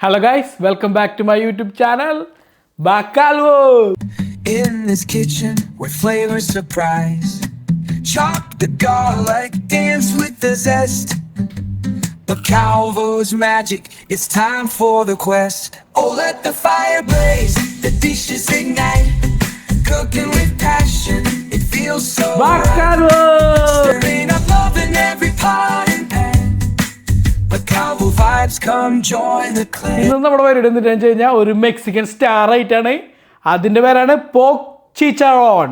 Hello guys, welcome back to my YouTube channel. Bacalvo. In this kitchen where flavors surprise, chop the garlic, dance with the zest. Bacalvo's magic, it's time for the quest. Oh, let the fire blaze, the dishes ignite. Cooking with passion, it feels so Bacalvo. right. Stirring up love in every pot and pan. Bacalvo vibes, come join the clan. ഇന്ന് നമ്മുടെ പരിപാടി എന്ന് വെച്ച് കഴിഞ്ഞാൽ ഒരു Mexican star ആയിട്ടാണ്. അതിന്റെ പേരാണ് പോർക്ക് ചിച്ചറോൺ.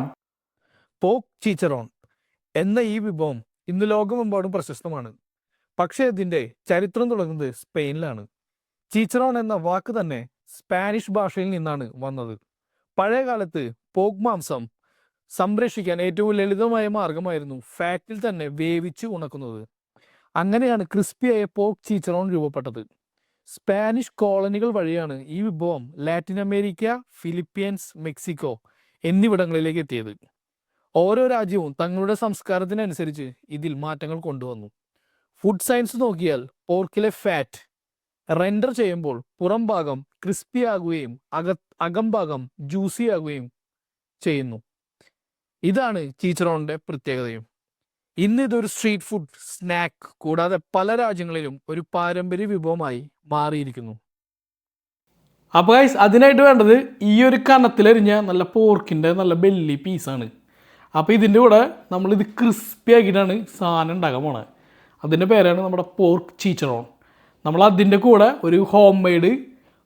പോക്ക് ചീച്ചറോൺ എന്ന ഈ വിഭവം ഇന്ന് ലോകമെമ്പാടും പ്രശസ്തമാണ്. പക്ഷേ ഇതിൻ്റെ ചരിത്രം തുടങ്ങുന്നത് സ്പെയിനിലാണ്. ചീച്ചറോൺ എന്ന വാക്ക് തന്നെ സ്പാനിഷ് ഭാഷയിൽ നിന്നാണ് വന്നത്. പഴയ കാലത്ത് പോക്ക് മാംസം സംരക്ഷിക്കാൻ ഏറ്റവും ലളിതമായ മാർഗമായിരുന്നു ഫാറ്റിൽ തന്നെ വേവിച്ച് ഉണക്കുന്നത്. അങ്ങനെയാണ് ക്രിസ്പിയായ പോക്ക് ചീച്ചറോൺ രൂപപ്പെട്ടത്. സ്പാനിഷ് കോളനികൾ വഴിയാണ് ഈ വിഭവം ലാറ്റിൻ അമേരിക്ക, ഫിലിപ്പീൻസ്, മെക്സിക്കോ എന്നിവിടങ്ങളിലേക്ക് എത്തിയത്. ഓരോ രാജ്യവും തങ്ങളുടെ സംസ്കാരത്തിനനുസരിച്ച് ഇതിൽ മാറ്റങ്ങൾ കൊണ്ടുവന്നു. ഫുഡ് സയൻസ് നോക്കിയാൽ പോർക്കിലെ ഫാറ്റ് റെൻഡർ ചെയ്യുമ്പോൾ പുറം ഭാഗം ക്രിസ്പി ആകുകയും അകംഭാഗം ജ്യൂസി ആകുകയും ചെയ്യുന്നു. ഇതാണ് ചീച്ചറോണിൻ്റെ പ്രത്യേകതയും. ഇന്ന് ഇതൊരു സ്ട്രീറ്റ് ഫുഡ് സ്നാക്ക് കൂടാതെ പല രാജ്യങ്ങളിലും ഒരു പാരമ്പര്യ വിഭവമായി മാറിയിരിക്കുന്നു. അപ്പോൾ ഗൈസ് അതിനായിട്ട് വേണ്ടത് ഈ ഒരു കനത്തിലരിഞ്ഞ നല്ല പോർക്കിൻ്റെ നല്ല ബെല്ലി പീസാണ്. അപ്പോൾ ഇതിൻ്റെ കൂടെ നമ്മളിത് ക്രിസ്പി ആക്കിയിട്ടാണ് സാധനം ഉണ്ടാക്കാൻ പോണത്. അതിൻ്റെ പേരാണ് നമ്മുടെ പോർക്ക് ചീച്ചറോൺ. നമ്മൾ അതിൻ്റെ കൂടെ ഒരു ഹോം മെയ്ഡ്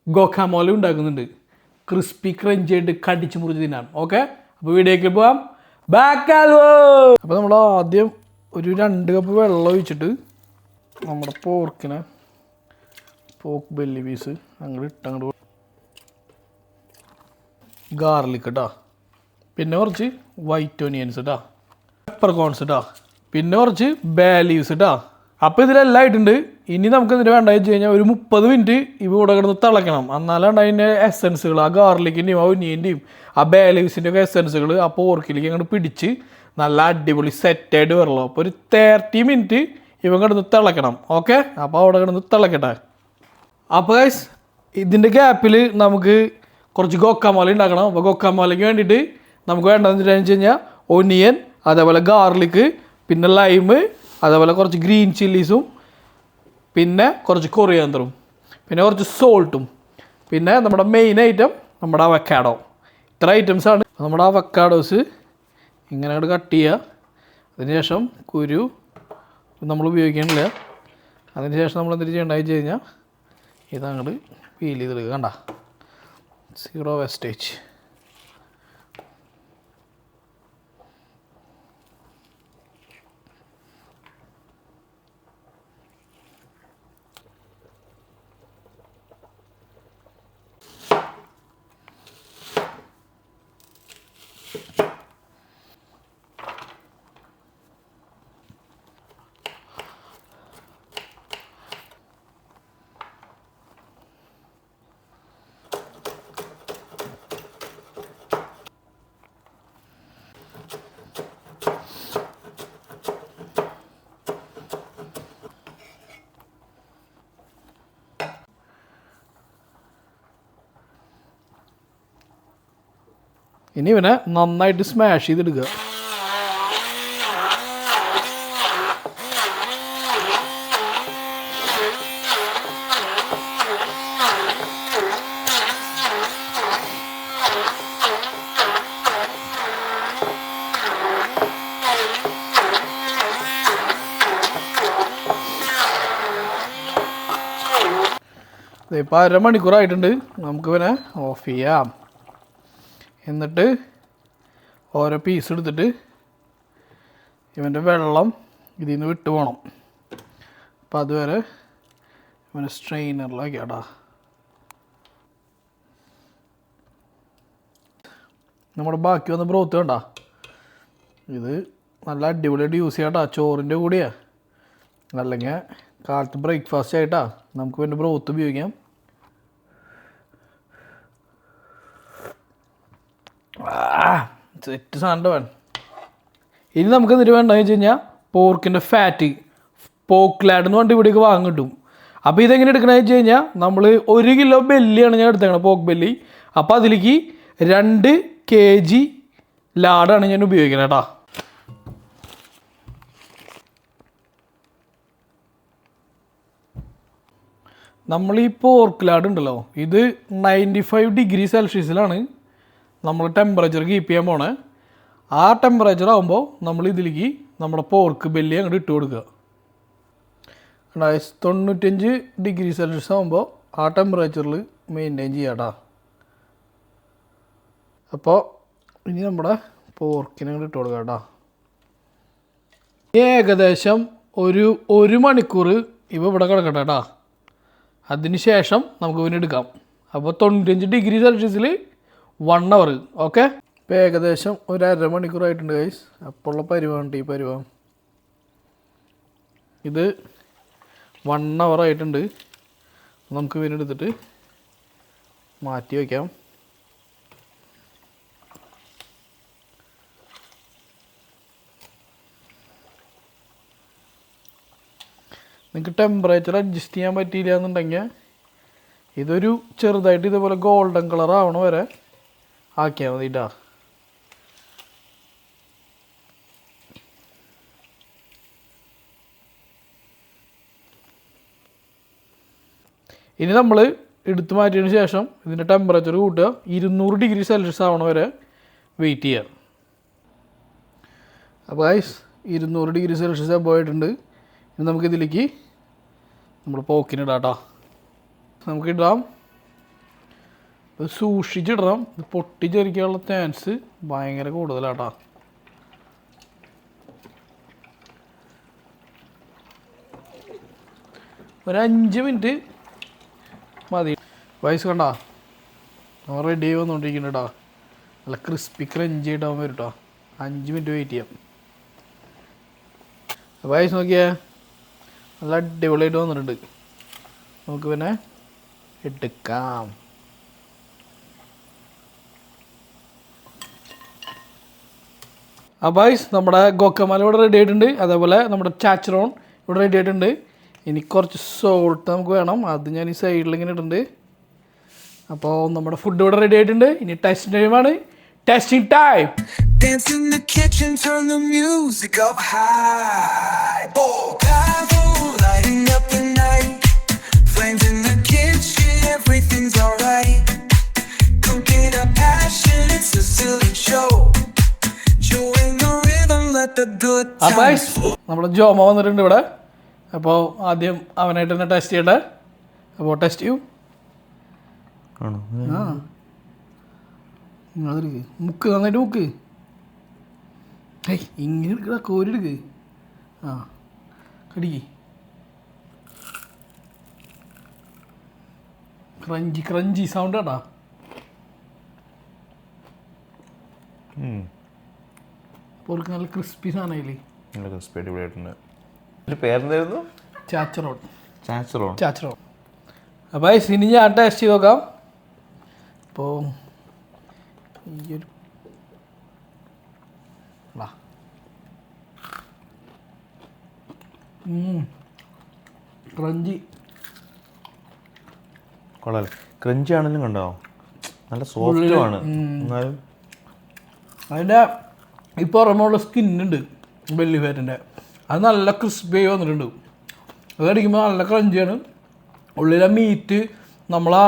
ഗോക്കാമോല ഉണ്ടാക്കുന്നുണ്ട്. ക്രിസ്പി ക്രഞ്ചി ആയിട്ട് കടിച്ച് മുറിച്ച് തിന്നാൻ. ഓക്കെ, അപ്പോൾ വീഡിയോയ്ക്ക് പോകാം. ബാക്കാലോ. അപ്പോൾ നമ്മൾ ആദ്യം ഒരു 2 കപ്പ് വെള്ളം ഒഴിച്ചിട്ട് നമ്മുടെ പോർക്ക് ബെല്ലി പീസ് അങ്ങോട്ട് ഗാർലിക് കേട്ടോ, പിന്നെ കുറച്ച് വൈറ്റ് ഓനിയൻസ് കേട്ടോ, പെപ്പർ കോൺസ് കേട്ടോ, പിന്നെ കുറച്ച് ബേ ലീവ്സ് കേട്ടോ. അപ്പോൾ ഇതിലെല്ലാം ആയിട്ടുണ്ട്. ഇനി നമുക്ക് ഇതിന് വേണ്ട വെച്ച് കഴിഞ്ഞാൽ ഒരു 30 മിനിറ്റ് ഇവ ഇവിടെ കിടന്ന് തിളയ്ക്കണം. എന്നാലാണ് അതിൻ്റെ എസെൻസുകൾ, ആ ഗാർലിക്കിൻ്റെയും ആ ഒനിയൻ്റെയും ആ ബേ ലീവ്സിൻ്റെ ഒക്കെ എസെൻസുകൾ ആ പോർക്കിലേക്ക് അങ്ങോട്ട് പിടിച്ച് നല്ല അടിപൊളി സെറ്റായിട്ട് വരല്ലോ. അപ്പോൾ ഒരു 30 മിനിറ്റ് ഇവ കിടന്ന് തിളയ്ക്കണം. ഓക്കെ, അപ്പോൾ അവിടെ കിടന്ന് തിളക്കട്ടെ. അപ്പോൾ ഗൈസ് ഇതിൻ്റെ ഗ്യാപ്പിൽ നമുക്ക് കുറച്ച് ഗോക്കാമോല ഉണ്ടാക്കണം. അപ്പോൾ ഗോക്കാമോലയ്ക്ക് വേണ്ടിയിട്ട് നമുക്ക് വേണ്ടതെന്ന് വെച്ച് കഴിഞ്ഞാൽ ഒനിയൻ, അതേപോലെ ഗാർലിക്ക്, പിന്നെ ലൈമ്, അതേപോലെ കുറച്ച് ഗ്രീൻ ചില്ലീസും, പിന്നെ കുറച്ച് കൊറിയാന്തറും, പിന്നെ കുറച്ച് സോൾട്ടും, പിന്നെ നമ്മുടെ മെയിൻ ഐറ്റം നമ്മുടെ അവക്കാഡോ. ഇത്ര ഐറ്റംസാണ്. നമ്മുടെ അവക്കാഡോസ് ഇങ്ങനെ അങ്ങോട്ട് കട്ട് ചെയ്യുക. അതിനുശേഷം കുരു നമ്മൾ ഉപയോഗിക്കണില്ല. അതിനുശേഷം നമ്മൾ എന്തെങ്കിലും ചെയ്യേണ്ടതെന്ന് വെച്ച് കഴിഞ്ഞാൽ ഇതങ്ങോട്ട് പീൽ ചെയ്തെടുക്കുക. കണ്ട, 0 വേസ്റ്റേജ്. ഇനി ഇവനെ നന്നായിട്ട് സ്മാഷ് ചെയ്തെടുക്കുക. ഇപ്പോൾ 1/2 മണിക്കൂറായിട്ടുണ്ട്. നമുക്കിവനെ ഓഫ് ചെയ്യാം. എന്നിട്ട് ഓരോ പീസ് എടുത്തിട്ട് ഇവൻ്റെ വെള്ളം ഇതിൽ നിന്ന് വിട്ടു പോകണം. അപ്പം അതുവരെ ഇവനെ സ്ട്രെയിനറിലാക്കിയാടാ. നമ്മുടെ ബാക്കി വന്ന ബ്രോത്ത് വേണ്ട, ഇത് നല്ല അടിപൊളിയായിട്ട് യൂസ് ചെയ്യാട്ടാ. ചോറിൻ്റെ കൂടെയാ, അല്ലെങ്കിൽ കാലത്ത് ബ്രേക്ക്ഫാസ്റ്റ് ആയിട്ടാ നമുക്ക് ഇവൻ്റെ ബ്രോത്ത് ഉപയോഗിക്കാം. സെറ്റ് സാധനം. ഇനി നമുക്ക് എന്തിട്ട് വേണ്ടതെന്ന് വെച്ച് കഴിഞ്ഞാൽ പോർക്കിൻ്റെ ഫാറ്റ്, പോക്ക് ലാഡ് എന്ന് പറഞ്ഞിട്ട് ഇവിടേക്ക് വാങ്ങാൻ കിട്ടും. അപ്പോൾ ഇതെങ്ങനെ എടുക്കണമെന്ന് വെച്ച് കഴിഞ്ഞാൽ നമ്മൾ 1 കിലോ ബെല്ലിയാണ് ഞാൻ എടുത്തേക്കണത്, പോർക്ക് ബെല്ലി. അപ്പോൾ അതിലേക്ക് 2 kg ലാഡാണ് ഞാൻ ഉപയോഗിക്കുന്നത് കേട്ടോ. നമ്മൾ ഈ പോർക്ക് ലാഡ് ഉണ്ടല്ലോ, ഇത് 95 ഡിഗ്രി സെൽഷ്യസിലാണ് നമ്മൾ ടെമ്പറേച്ചർ കീപ്പ് ചെയ്യാൻ പോണേ. ആ ടെമ്പറേച്ചർ ആകുമ്പോൾ നമ്മൾ ഇതിലേക്ക് നമ്മുടെ പോർക്ക് ബെല്ലി അങ്ങോട്ട് ഇട്ട് കൊടുക്കുക. 95 ഡിഗ്രി സെൽഷ്യസ് ആകുമ്പോൾ ആ ടെമ്പറേച്ചറിൽ മെയിൻറ്റെയിൻ ചെയ്യാം കേട്ടോ. അപ്പോൾ ഇനി നമ്മുടെ പോർക്കിനെ അങ്ങോട്ട് ഇട്ട് കൊടുക്കുക കേട്ടോ. ഏകദേശം ഒരു മണിക്കൂർ ഇവ ഇവിടെ കിടക്കട്ടെ കേട്ടോ. അതിന് ശേഷം നമുക്ക് പിന്നെ എടുക്കാം. അപ്പോൾ 95 ഡിഗ്രി സെൽഷ്യസിൽ 1 അവർ. ഓക്കെ, ഇപ്പോൾ ഏകദേശം ഒരു അരമണിക്കൂറായിട്ടുണ്ട് ഗൈസ്. അപ്പോൾ ഉള്ള പരിവാണ് ഈ പരിവാം. ഇത് 1 അവർ ആയിട്ടുണ്ട്. നമുക്ക് പിന്നെ എടുത്തിട്ട് മാറ്റി വയ്ക്കാം. നിങ്ങൾക്ക് ടെമ്പറേച്ചർ അഡ്ജസ്റ്റ് ചെയ്യാൻ പറ്റിയില്ല എന്നുണ്ടെങ്കിൽ ഇതൊരു ചെറുതായിട്ട് ഇതേപോലെ ഗോൾഡൻ കളർ ആവണ വരെ ആക്കിയാൽ മതി കേട്ടോ. ഇനി നമ്മൾ എടുത്തു മാറ്റിയതിന് ശേഷം ഇതിൻ്റെ ടെമ്പറേച്ചർ കൂട്ടുക. 200 ഡിഗ്രി സെൽഷ്യസ് ആവണ വരെ വെയിറ്റ് ചെയ്യുക. അപ്പോൾ ഗൈസ് 200 ഡിഗ്രി സെൽഷ്യസ് പോയിട്ടുണ്ട്. ഇനി നമുക്കിതിലേക്ക് നമ്മൾ പോക്കിനിടാം കേട്ടോ. നമുക്കിടാം, സൂക്ഷിച്ചിടണം. ഇത് പൊട്ടിച്ചെറിക്കാനുള്ള ചാൻസ് ഭയങ്കര കൂടുതലാട്ടോ. ഒരു 5 മിനിറ്റ് മതി. വയസ്സ് കണ്ട നമ്മൾ റെഡി ആയി വന്നുകൊണ്ടിരിക്കുന്നുണ്ട് കേട്ടോ. നല്ല ക്രിസ്പി ക്രഞ്ചി ആയിട്ടാവും വരും കേട്ടോ. 5 മിനിറ്റ് വെയിറ്റ് ചെയ്യാം. വയസ്സ് നോക്കിയേ, നല്ല അടിപൊളിയായിട്ട് വന്നിട്ടുണ്ട്. നമുക്ക് പിന്നെ എടുക്കാം. അപ്പോൾ ഗൈസ് നമ്മുടെ ഗോക്കമാല ഇവിടെ റെഡി ആയിട്ടുണ്ട്. അതേപോലെ നമ്മുടെ ചാച്ചറോൺ ഇവിടെ റെഡി ആയിട്ടുണ്ട്. ഇനി കുറച്ച് സോൾട്ട് നമുക്ക് വേണം. അത് ഞാൻ ഈ സൈഡിൽ ഇങ്ങനെ ഇടുന്നുണ്ട്. അപ്പോൾ നമ്മുടെ ഫുഡ് ഇവിടെ റെഡി ആയിട്ടുണ്ട്. ഇനി ടെസ്റ്റിംഗ് ടൈമാണ്. Testing time. Dance in the kitchen, turn the music up high. Oh, Bravo, lighting up the night. Flames in the kitchen, everything's alright. Cooking a passion, it's a silly show. Join the rhythm, let the good അപ്പോൾ times flow. നമ്മുടെ ജോമ വന്നിട്ടുണ്ട് ഇവിടെ. അപ്പോൾ ആദ്യം അവനായിട്ട് തന്നെ test ചെയ്യട്ടെ. അപ്പോൾ test ചെയ്യൂ. ആ അതെടുക്ക്, മുക്ക് നന്നായിട്ട് മുക്ക്. ഏയ് ഇങ്ങനെ എടുക്കടാ, കോരി എടുക്ക്. ആ കടിക്ക്. ക്രഞ്ചി ക്രഞ്ചി സൗണ്ട് കേട്ടാ. അപ്പോൾ നല്ല ക്രിസ്പി സാധനമായില്ലേ. നല്ല ക്രിസ്പി അടിപൊളിയായിട്ടുണ്ട്. പേരെന്തായിരുന്നു? ചാച്ചറോൺ. ചാച്ചറോൺ. ചാച്ചറോൺ. അപ്പോൾ ഇനി ഞാൻ ടേസ്റ്റ് ചെയ്ത് നോക്കാം. അപ്പോൾ ഈ ഒരു ക്രഞ്ചി കൊള്ളാം. ക്രഞ്ചി ആണെങ്കിലും കണ്ടോ, നല്ല സോഫ്റ്റുമാണ്. എന്നാലും അതിൻ്റെ ഈ പുറമുള്ള സ്കിന്നുണ്ട് ബെല്ലി ഫാറ്റിൻ്റെ, അത് നല്ല ക്രിസ്പി വന്നിട്ടുണ്ട്. അത് കടിക്കുമ്പോൾ നല്ല ക്രഞ്ചിയാണ്. ഉള്ളിലെ മീറ്റ് നമ്മളാ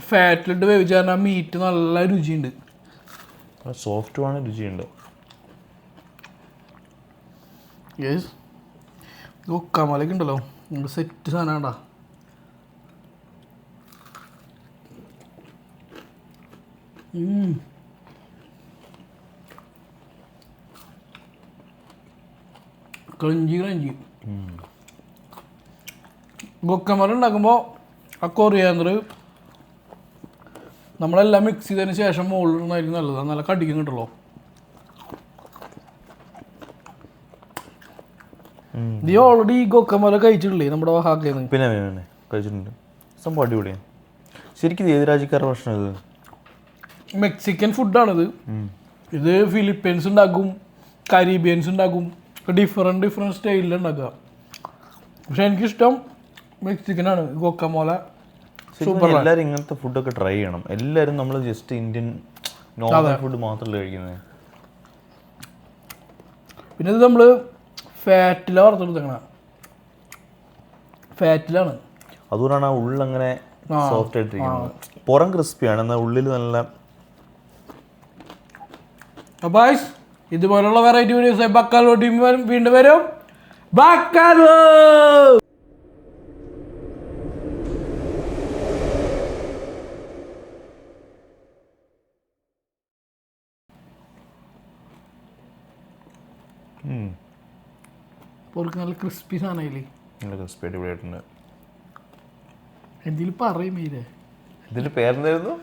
ഫാറ്റിലിട്ട് വേവിച്ചാൽ ആ മീറ്റ് നല്ല രുചിയുണ്ട്. സോഫ്റ്റുമാണ്, രുചിയുണ്ട്. യെസ്, ഗൊക്കാമലൊക്കെ ഉണ്ടല്ലോ, നമ്മൾ സെറ്റ് സാധനം കണ്ടാ. Crunchy crunchy. ഗൊക്കമല ഉണ്ടാക്കുമ്പോൾ ആ കൊറിയാന്തർ നമ്മളെല്ലാം മിക്സ് ചെയ്തതിന് ശേഷം മുകളിലിടുന്നതായിരിക്കും നല്ലത്. നല്ല കടിക്കും കിട്ടുള്ളൂ. നീ ഓൾറെഡി ഗൊക്കമല കഴിച്ചിട്ടില്ലേ നമ്മുടെ വഹാക്കയിൽ നിന്ന്? പിന്നെ കഴിച്ചിട്ടുണ്ട്. സംഭവം അടിപൊളിയാണ്. ശരിക്കും ഏത് രാജ്യക്കാരുടെ ഭക്ഷണം ഇത്? മെക്സിക്കൻ ഫുഡാണിത്. ഇത് ഫിലിപ്പീൻസ് ഉണ്ടാക്കും, കരീബിയൻസ് ഉണ്ടാക്കും, ഡിഫറെൻറ്റ് സ്റ്റൈലിൽ ഉണ്ടാക്കുക. പക്ഷെ എനിക്കിഷ്ടം മെക്സിക്കനാണ് ഗോക്കമോല. ശരിക്കും എല്ലാവരും ഇങ്ങനത്തെ ഫുഡൊക്കെ ട്രൈ ചെയ്യണം. എല്ലാവരും നമ്മൾ ജസ്റ്റ് ഇന്ത്യൻ നോർമൽ ഫുഡ് മാത്രമല്ല കഴിക്കുന്നത്. പിന്നെ ഇത് നമ്മൾ ഫാറ്റിലാണ് വറുത്തെടുത്തേക്കണ, ഫാറ്റിലാണ്. അതുകൊണ്ടാണ് ആ ഉള്ളങ്ങനെ സോഫ്റ്റ് ആയിട്ടിരിക്കുന്നത്. പുറം ക്രിസ്പിയാണ്, എന്നാൽ ഉള്ളിൽ നല്ല. അപ്പോൾ ഇതുപോലുള്ള വെറൈറ്റി വീഡിയോസ് ബക്കാലോ ടീം വീണ്ടും വരും. ബക്കാലോ. പൊറുക്ക് നല്ല ക്രിസ്പി സാധനമായില്ലേ? നല്ല ക്രിസ്പി അടിപൊളിയായിട്ടുണ്ട്. എന്തെങ്കിലും പറയും. ഇതിന്റെ പേരെന്തായിരുന്നു?